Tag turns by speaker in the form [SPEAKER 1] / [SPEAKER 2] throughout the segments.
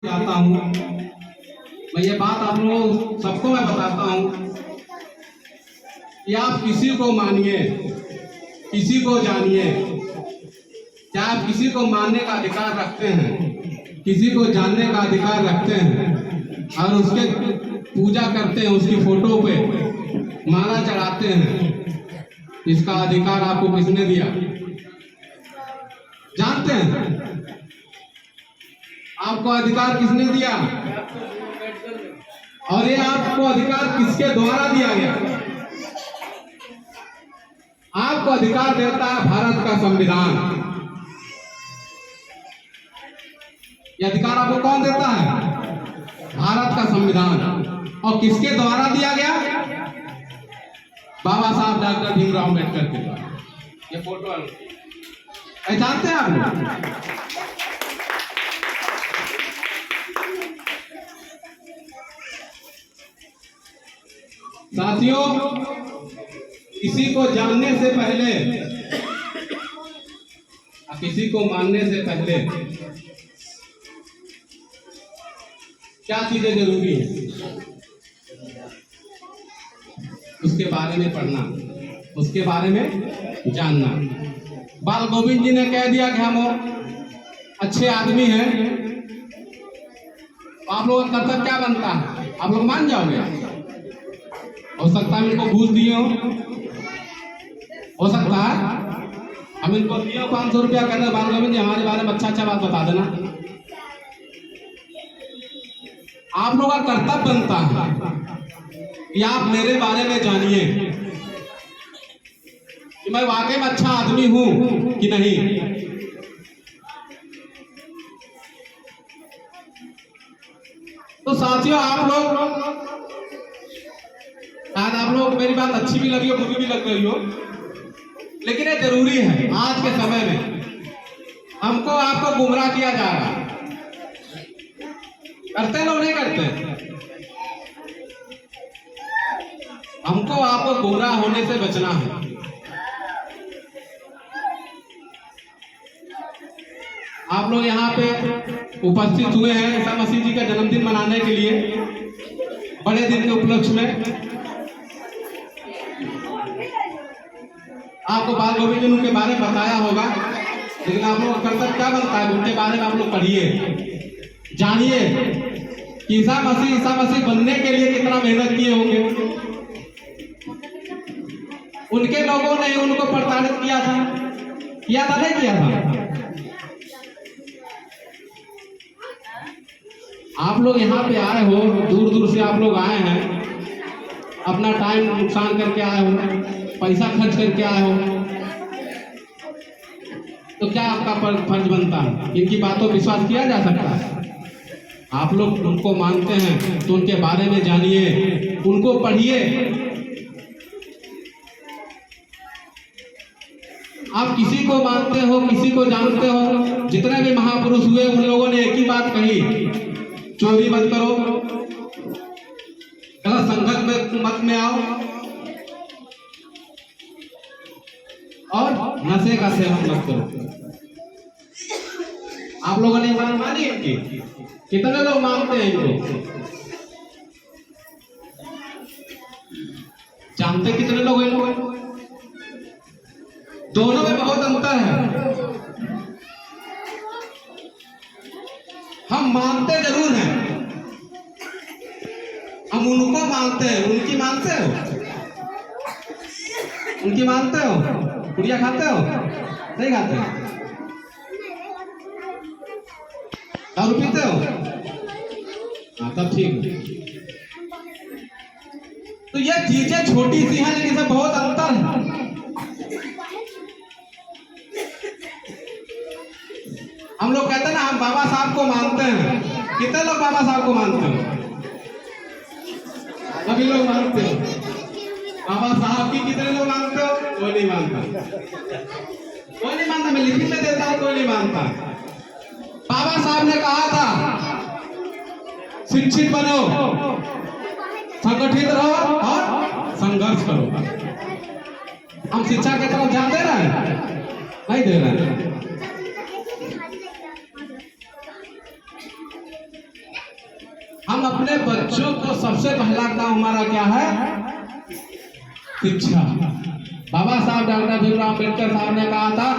[SPEAKER 1] चाहता हूँ मैं ये बात आप लोग सबको मैं बताता हूँ कि आप किसी को मानिए, किसी को जानिए, क्या आप किसी को मानने का अधिकार रखते हैं, किसी को जानने का अधिकार रखते हैं और उसके पूजा करते हैं, उसकी फोटो पे माला चढ़ाते हैं। इसका अधिकार आपको किसने दिया जानते हैं? आपको अधिकार किसने दिया और ये आपको अधिकार किसके द्वारा दिया गया? आपको अधिकार देता है भारत का संविधान। ये अधिकार आपको कौन देता है? भारत का संविधान। और किसके द्वारा दिया गया? बाबा साहब डॉक्टर भीमराव अम्बेडकर के द्वारा। ये फोटो जानते हैं आप लोग? साथियों, किसी को जानने से पहले, किसी को मानने से पहले क्या चीजें जरूरी है? उसके बारे में पढ़ना, उसके बारे में जानना। बाल गोविंद जी ने कह दिया कि हम अच्छे आदमी हैं, आप लोगों का कर्तव्य क्या बनता है? आप लोग मान जाओगे? हो सकता है इनको घूस दिए हो सकता है हम इनको दिए 500 रुपया, कहते हैं बाल गोविंद जी हमारे बारे में अच्छा बात बता देना। आप लोगों का कर्तव्य बनता है कि आप मेरे बारे में जानिए कि मैं वाकई में अच्छा आदमी हूं कि नहीं। तो साथियों, आप लोग मेरी बात अच्छी भी लगी हो, बुरी भी लग रही हो, लेकिन ये जरूरी है। आज के समय में हमको आपको गुमराह किया जा रहा है। करते लोग नहीं करते? हमको आपको गुमराह होने से बचना है। आप लोग यहाँ पे उपस्थित हुए हैं ईसा मसीह जी का जन्मदिन मनाने के लिए, बड़े दिन के उपलक्ष्य में। आपको बाल गोविंद जी उनके बारे में बताया होगा, लेकिन आप लोग का कर्तव्य क्या बनता है? उनके बारे में आप लोग पढ़िए, जानिए कि ईसा मसीह बनने के लिए कितना मेहनत किए होंगे। उनके लोगों ने उनको प्रताड़ित किया था नहीं किया था? आप लोग यहाँ पे आए हो, दूर दूर से आप लोग आए हैं, अपना टाइम नुकसान करके आए हो, पैसा खर्च करके आए हो, तो क्या आपका फर्ज बनता है? इनकी बातों पर विश्वास किया जा सकता है? आप लोग उनको मानते हैं तो उनके बारे में जानिए, उनको पढ़िए। आप किसी को मानते हो, किसी को जानते हो, जितने भी महापुरुष हुए उन लोगों ने एक ही बात कही, चोरी मत करो, गलत संगत में मत में आओ और नशे का सेवन मत करो। आप लोगों ने बात मानी इनकी? कितने लोग मानते हैं इनको? जानते कितने लोग इनको? दोनों में बहुत अंतर है। हम मानते जरूर हैं, हम उनको मानते हैं। उनकी मानते हो? उनकी मानते हो? पुड़िया खाते हो? नहीं खाते? दारू पीते हो? हाँ, तब ठीक। तो ये चीजें छोटी सी हैं, लेकिन इसमें बहुत अंतर है। हम लोग कहते हैं ना, हम बाबा साहब को मानते हैं। कितने लोग बाबा साहब को मानते हो? सभी लोग मानते हो। बाबा साहब की कितने लोग मानते हो? कोई नहीं मानता, कोई नहीं मानता। मैं लिखित में देता हूं, कोई नहीं मानता। बाबा साहब ने कहा था, शिक्षित बनो, संगठित रहो और संघर्ष करो। हम शिक्षा की तरफ ध्यान दे रहे हैं? नहीं दे रहे हैं। हम अपने बच्चों को सबसे पहला काम हमारा क्या है? शिक्षा। बाबा साहब डॉक्टर भीमराव अम्बेडकर साहब ने कहा था,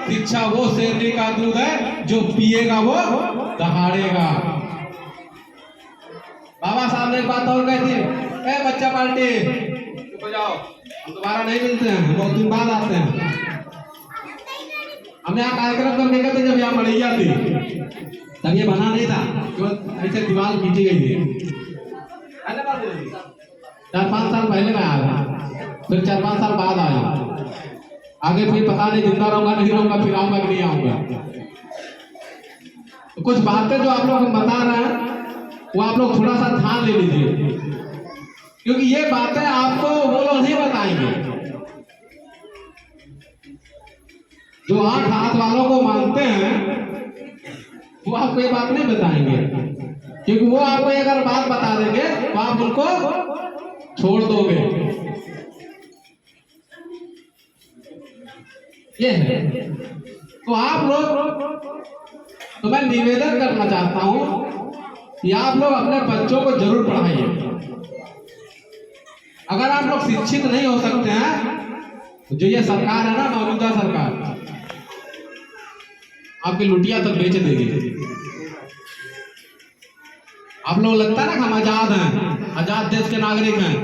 [SPEAKER 1] शिक्षा वो शेरनी का दूध है, जो पिएगा वो दहाड़ेगा। बाबा साहब ने एक बात और कही थी, ए बच्चा पार्टी चुप हो जाओ, हम दोबारा नहीं मिलते हैं, बहुत दिन बाद आते हैं। हम यहाँ कार्यक्रम करने गए थे, जब यहाँ मड़ैया थी, तब ये बना नहीं था, तो ऐसे दीवार खींची गई थी। 4-5 साल पहले मैं आया, फिर 4-5 साल बाद आया, आगे फिर पता नहीं जिंदा रहूंगा नहीं रहूंगा, फिर आऊंगा कि नहीं आऊंगा। तो कुछ बातें जो आप लोग बता रहे हैं वो आप लोग थोड़ा सा ध्यान ले लीजिए, क्योंकि ये बातें आपको वो लोग नहीं बताएंगे जो 8 हाथ वालों को मानते हैं, वो आपको ये बात नहीं बताएंगे, क्योंकि वो आपको अगर बात बता देंगे तो आप उनको छोड़ दोगे। ये है। तो आप लोग, तो मैं निवेदन करना चाहता हूं कि आप लोग अपने बच्चों को जरूर पढ़ाइए। अगर आप लोग शिक्षित नहीं हो सकते हैं, तो जो ये सरकार है ना, मौजूदा सरकार, आपकी लुटिया तक बेच देगी। आप लोग लगता है ना कि हम आजाद हैं, आजाद देश के नागरिक हैं।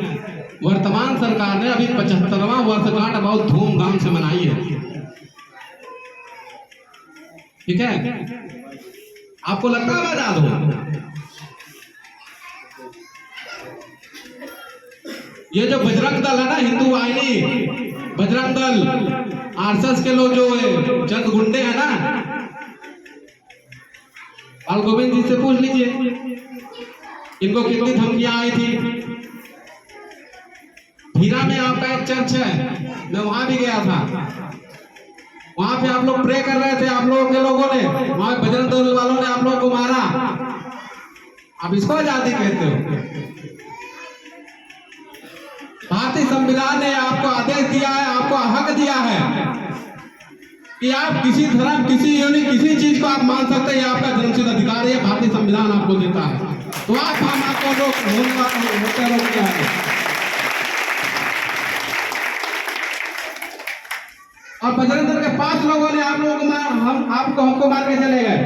[SPEAKER 1] वर्तमान सरकार ने अभी 75वां वर्षगांठ बहुत धूमधाम से मनाई है, ठीक है? आपको लगता है आजाद हो? ये जो बजरंग दल है ना, हिंदू वाहिनी, बजरंग दल, आरएसएस के लोग जो है चंद गुंडे हैं ना, बाल गोविंद जी से पूछ लीजिए इनको कितनी धमकियां आई थी। भीरा में आपका एक चर्च है, मैं वहां भी गया था, वहां पे आप लोग प्रे कर रहे थे, आप लोगों के लोगों ने, वहां बजरंग दल वालों ने आप लोगों को मारा। आप इसको आजादी कहते हो? भारतीय संविधान ने आपको आदेश दिया है, आपको हक दिया है कि आप किसी धर्म, किसी चीज को आप मान सकते हैं, आपका जन्मसिद्ध अधिकार है, भारतीय संविधान आपको देता है। तो आप हम आपको होते रोकते हैं। और बजरंग दल के 5 लोगों ने आप लोगों को हमको मार के चले गए।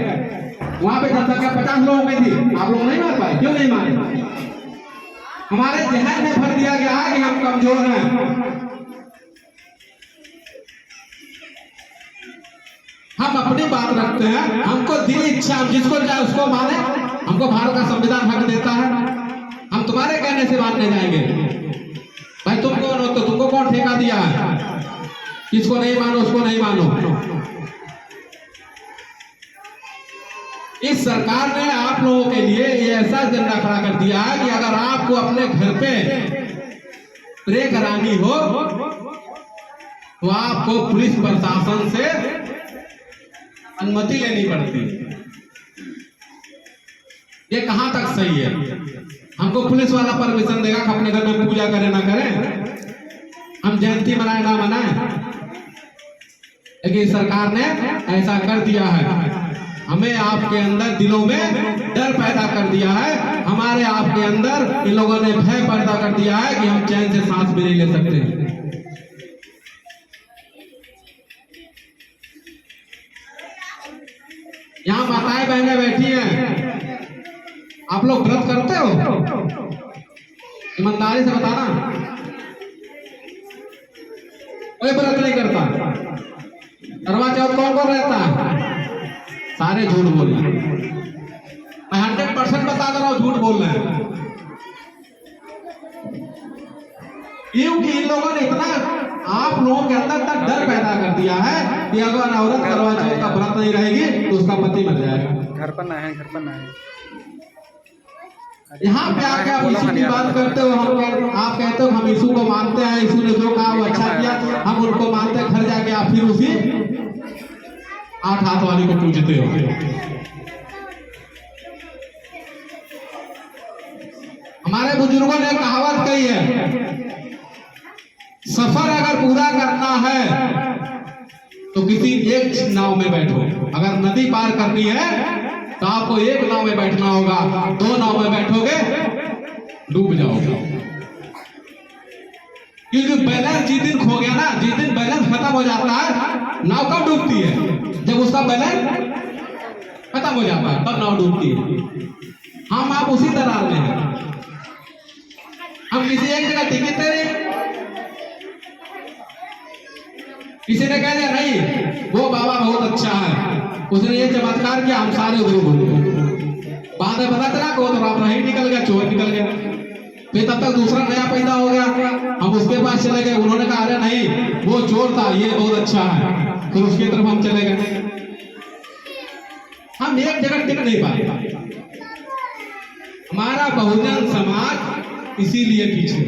[SPEAKER 1] वहां पे जनसंख्या 50 लोगों की थी, आप लोग नहीं मार पाए। क्यों नहीं मारे? हमारे जहन में भर दिया गया है कि हम कमजोर हैं। हम अपनी बात रखते हैं, हमको दिल इच्छा, हम जिसको चाहे उसको माने, हमको भारत का संविधान हक देता है। हम तुम्हारे कहने से मानने जाएंगे? भाई तुम कौन हो? तो तुमको कौन ठेका दिया है? किसको नहीं मानो, उसको नहीं मानो। इस सरकार ने आप लोगों के लिए ये ऐसा एजेंडा खड़ा कर दिया है कि अगर आपको अपने घर पे प्रे करानी हो तो आपको पुलिस प्रशासन से अनुमति लेनी पड़ती है। ये कहां तक सही है? हमको पुलिस वाला परमिशन देगा कि अपने घर में पूजा करें ना करें, हम जयंती मनाए ना मनाए? लेकिन सरकार ने ऐसा कर दिया है, हमें आपके अंदर दिलों में डर पैदा कर दिया है, हमारे आपके अंदर इन लोगों ने भय पैदा कर दिया है कि हम चैन से सांस भी नहीं ले सकते। यहाँ माताएं बहनें बैठी हैं, आप लोग व्रत करते हो? ईमानदारी से बताना। कोई व्रत नहीं करता। करवा चौथ कौन कौन रहता है? सारे झूठ बोल रहे हैं। मैं 100% बता दे रहा हूं, झूठ बोल रहे हैं। क्योंकि इन लोगों ने इतना आप लोगों के अंदर तक डर पैदा कर दिया है कि अगर औरत करवा चौथ का व्रत नहीं रहेगी तो उसका पति मर जाएगा।
[SPEAKER 2] घर पर ना है, घर पर ना है।
[SPEAKER 1] यहाँ पे आके आप यीशु की बात करते हो, आप कहते हो हम यीशु को मानते हैं, यीशु ने जो कहा वो अच्छा किया, हम उनको मानते हैं। घर जाके आप फिर उसी 8 हाथ वाली को पूजते हो। हमारे बुजुर्गों ने कहावत कही है, सफर अगर पूरा करना है तो किसी एक नाव में बैठो। अगर नदी पार करनी है तो आपको एक नाव में बैठना होगा। 2 नाव में बैठोगे डूब जाओगे। क्योंकि बैलेंस जिस दिन खो गया ना, जिस दिन बैलेंस खत्म हो जाता है, नाव कब डूबती है? जब उसका बैलेंस खत्म हो जाता है, तब नाव डूबती है। हम आप उसी दरार में हैं। हम किसी एक जगह टिके थे, किसी ने कह दिया नहीं वो बाबा बहुत अच्छा है, उसने ये चमत्कार किया, हम सारे उधर बोल गए। बाद में पता चला वो तो राम ही निकल गया, चोर निकल गया। फिर तब तक दूसरा नया पैदा हो गया, हम उसके पास चले गए, उन्होंने कहा अरे नहीं वो चोर था, ये बहुत अच्छा है, फिर उसकी तरफ हम चले गए। हम एक जगह टिक नहीं पाए। हमारा बहुजन समाज इसीलिए पीछे।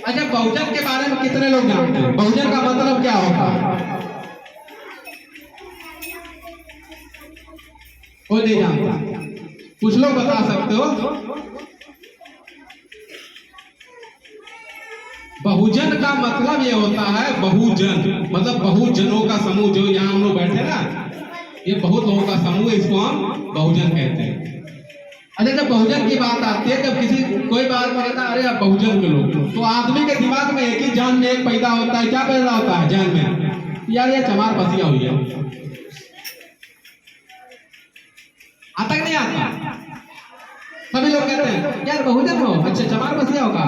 [SPEAKER 1] अच्छा, बहुजन के बारे में कितने लोग जानते हैं? बहुजन का मतलब क्या होता है? कोई नहीं जानता? कुछ लोग बता सकते हो? बहुजन का मतलब ये होता है, बहुजन मतलब बहुजनों का समूह। जो यहाँ हम लोग बैठे ना, ये बहुत लोगों का समूह, इसको हम बहुजन कहते हैं। अच्छा, जब बहुजन की बात आती है, जब किसी कोई बात कहता है अरे आप बहुजन के लोग, तो आदमी के दिमाग में एक ही जान में एक पैदा होता है। क्या पैदा होता है जान में? यार ये चमार बसिया हुई है। आता नहीं आता? सभी लोग कहते हैं यार बहुजन हो, अच्छा चमार बसिया होगा,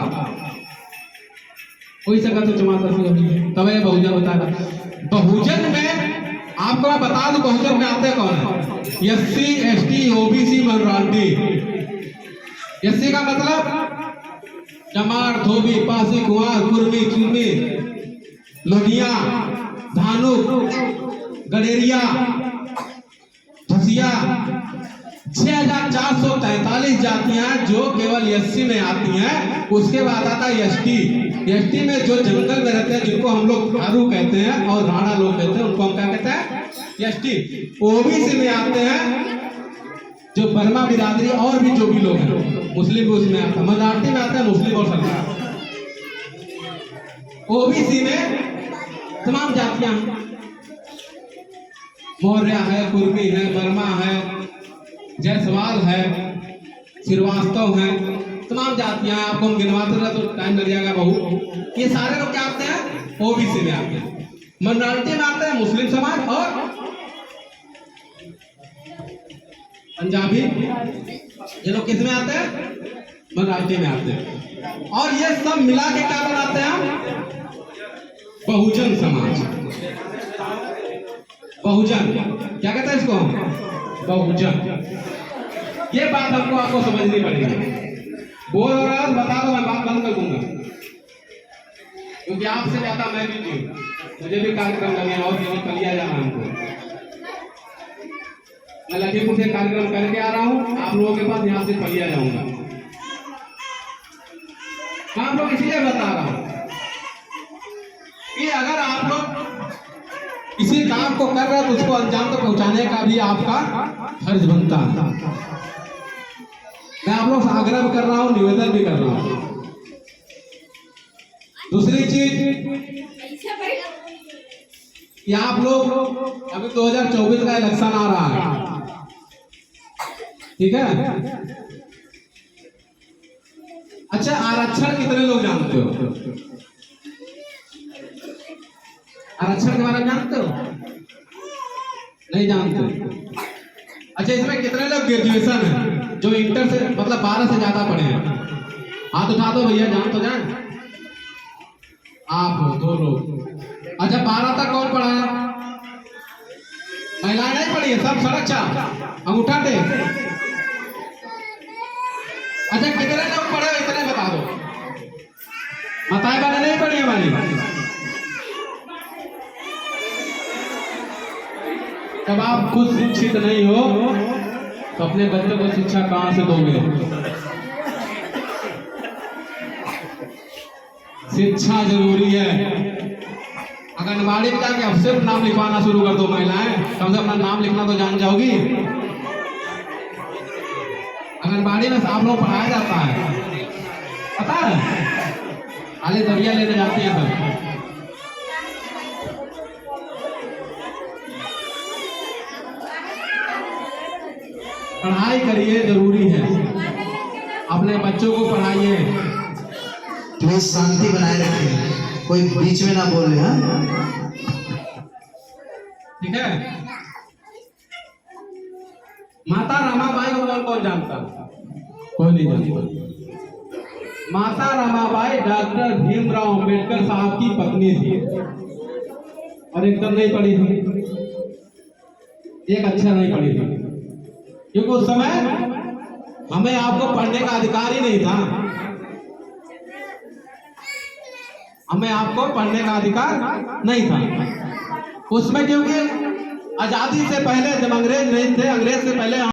[SPEAKER 1] कोई सका तो चमार बसिया होगी, तब ये बहुजन होता है। बहुजन में आपको मैं बता दूं, बहुजन में आते कौन है? SC ST OBC minority. SC का मतलब चमार, धोबी, पासी, कुंवार, कुर्मी, चुन्नी, लोनिया, धानुक, गडेरिया, झसिया, 6443 जातियां जो केवल SC में आती हैं। उसके बाद आता है ST। ST में जो जंगल में रहते हैं, जिनको हम लोग थारू कहते हैं और राणा लोग कहते हैं, उनको हम क्या कहते हैं? ST। OBC में आते हैं जो बर्मा बिरादरी और भी जो भी लोग हैं, मुस्लिम भी उसमें आता है। माइनॉरिटी में आते हैं मुस्लिम और सरदार। OBC में तमाम जातियां, मौर्य है, कुर्मी है, बर्मा है, जायसवाल है, श्रीवास्तव है, तमाम जातियां। आपको हम गिनवाते रहे तो टाइम लग जाएगा बहुत। ये सारे लोग क्या आते हैं? OBC में आते हैं। माइनॉरिटी में आते हैं मुस्लिम समाज और पंजाबी। ये लोग किस में आते हैं? माइनॉरिटी में आते हैं। और ये सब मिला के क्या बनाते हैं? बहुजन समाज। बहुजन क्या कहते हैं इसको? बहुजन। ये बात हमको आपको समझनी पड़ेगी। बोल हो रहा है बता दो, मैं बात बंद कर दूंगा, क्योंकि आपसे ज्यादा मैं भी हूँ, मुझे भी कार्यक्रम लगे और कलिया जाना हमको। मैं लखीमपुर से कार्यक्रम करके आ रहा हूँ, आप लोगों के पास यहाँ से कलिया जाऊंगा। मैं आप लोग इसलिए बता रहा हूँ कि अगर आप लोग किसी काम को कर रहे हैं तो उसको अंजाम तक पहुंचाने का भी आपका फर्ज बनता है। मैं आप लोग से आग्रह भी कर रहा हूं, निवेदन भी कर रहा हूं। दूसरी चीज कि आप लोग अभी 2024 का इलेक्शन आ रहा है, ठीक है? अच्छा, आरक्षण कितने लोग जानते हो? आरक्षण के बारे में जानते हो? नहीं जानते? अच्छा, इसमें कितने लोग ग्रेजुएशन है, जो इंटर से मतलब 12 से ज्यादा पढ़े हैं? हाथ उठा दो भैया, जान तो जाए। आप हो 2 लोग। अच्छा, 12 तक कौन पढ़ा है? महिलाएं नहीं पढ़ी है, सब सड़क चाप अंगूठा दे। अच्छा, कितने लोग पढ़े हो इतने बता दो। माताएं बहनें नहीं पढ़ी हमारी? जब आप खुद शिक्षित नहीं हो तो अपने बच्चों को शिक्षा कहां से दोगे? शिक्षा जरूरी है। आंगनबाड़ी में जाके अब सिर्फ नाम लिखवाना शुरू कर दो महिलाएं, कम से अपना नाम लिखना तो जान जाओगी। आंगनबाड़ी में आप लोग पढ़ाया जाता है, पता है? आले दरिया लेने जाती है सब। पढ़ाई करिए, जरूरी है। अपने बच्चे बच्चों को पढ़ाइए।
[SPEAKER 2] प्लीज शांति बनाए रखें, कोई बीच में ना बोले। हाँ,
[SPEAKER 1] ठीक है। माता रमाबाई को कौन कौन जानता? कोई नहीं जानता। माता रमाबाई डॉक्टर भीमराव अंबेडकर साहब की पत्नी थी और एकदम नहीं पढ़ी थी, एक अक्षर नहीं पढ़ी थी, क्योंकि उस समय हमें आपको पढ़ने का अधिकार ही नहीं था। हमें आपको पढ़ने का अधिकार नहीं था उसमें, क्योंकि आजादी से पहले जब अंग्रेज नहीं थे, अंग्रेज से पहले